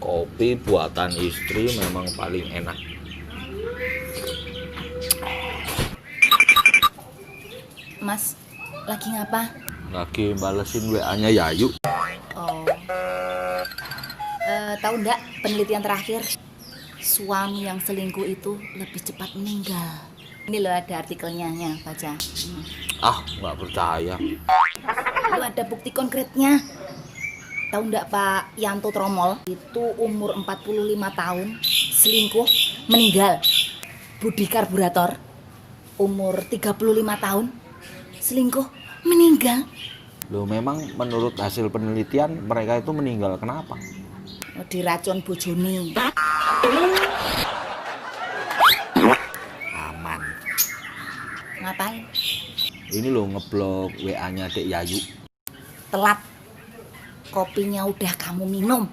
Kopi buatan istri memang paling enak. Mas, lagi ngapa? Lagi balesin WA-nya Yayu. Oh, tahu ndak penelitian terakhir suami yang selingkuh itu lebih cepat meninggal. Ini loh ada artikelnya, ya, baca. Ah, nggak percaya. Lo ada bukti konkretnya. Tahu ndak Pak Yanto Tromol itu umur 45 tahun selingkuh meninggal. Budi Karburator umur 35 tahun selingkuh meninggal. Loh, memang menurut hasil penelitian mereka itu meninggal kenapa? Diracun bojone. Aman. Ngapain? Ini loh ngeblok WA-nya Dek Yayu. Telat. Kopinya udah kamu minum.